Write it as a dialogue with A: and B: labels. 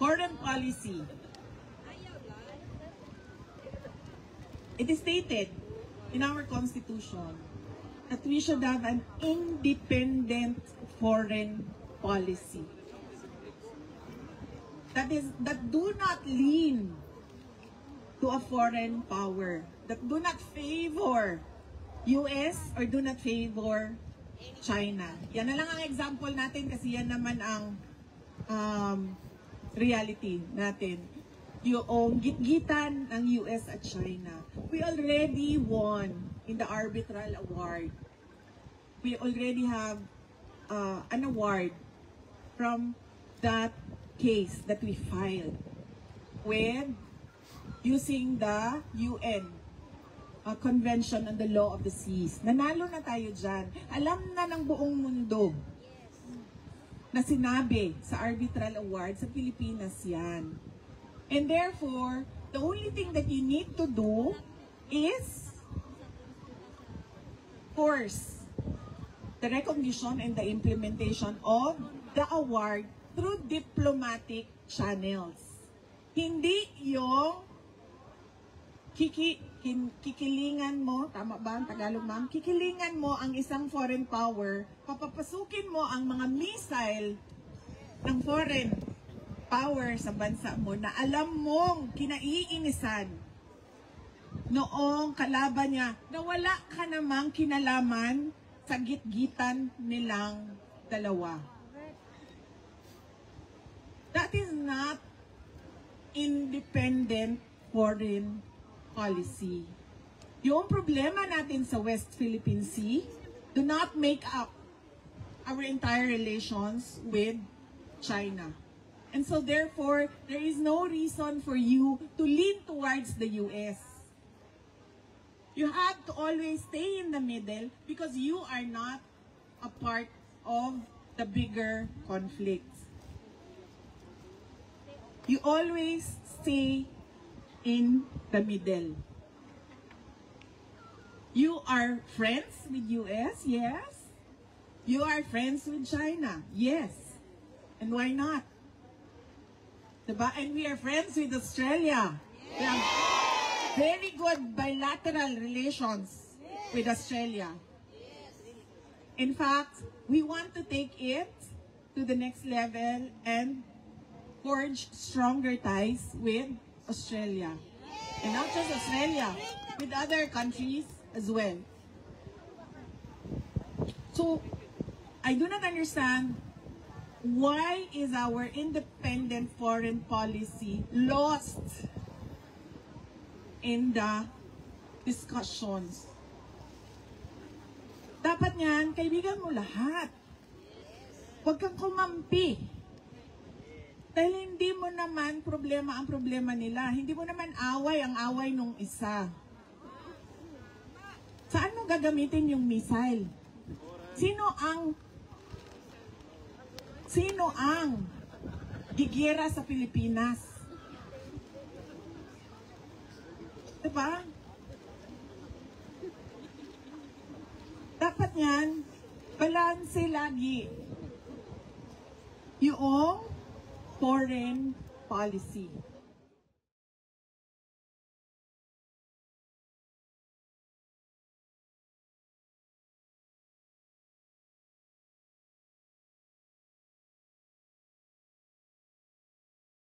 A: foreign policy. It is stated in our Constitution that we should have an independent foreign policy. That do not lean to a foreign power, that do not favor US or do not favor China. Yan na lang ang example natin kasi yan naman ang reality natin. Yung gitgitan ng US at China. We already won in the arbitral award. We already have an award from that case that we filed with using the UN Convention on the Law of the Seas. Nanalo na tayo dyan. Alam na ng buong mundo na sinabi sa arbitral award sa Pilipinas yan. And therefore, the only thing that you need to do is force the recognition and the implementation of the award through diplomatic channels. Hindi yung kikilingan mo, tama ba ang Tagalog ma'am? Kikilingan mo ang isang foreign power, papapasukin mo ang mga missile ng foreign power sa bansa mo na alam mong kinaiinisan noong kalaban niya na wala ka namang kinalaman sa gitgitan nilang dalawa. That is not independent foreign policy. Yung problema natin sa West Philippine Sea do not make up our entire relations with China. And so therefore, there is no reason for you to lean towards the US. You have to always stay in the middle because you are not a part of the bigger conflicts. You always stay in the middle. You are friends with US? Yes. You are friends with China? Yes. And why not? Diba? And we are friends with Australia. Yes. We have very good bilateral relations with Australia. Yes. In fact, we want to take it to the next level and forge stronger ties with Australia. And not just Australia, with other countries as well. So, I do not understand why is our independent foreign policy lost in the discussions. Dapat niyan, kaibigan mo lahat. Huwag kang kumampi. Dahil hindi mo naman problema ang problema nila. Hindi mo naman away ang away nung isa. Saan mo gagamitin yung missile? Sino ang gigera sa Pilipinas? Diba? Dapat yan, balanse lagi yung foreign policy.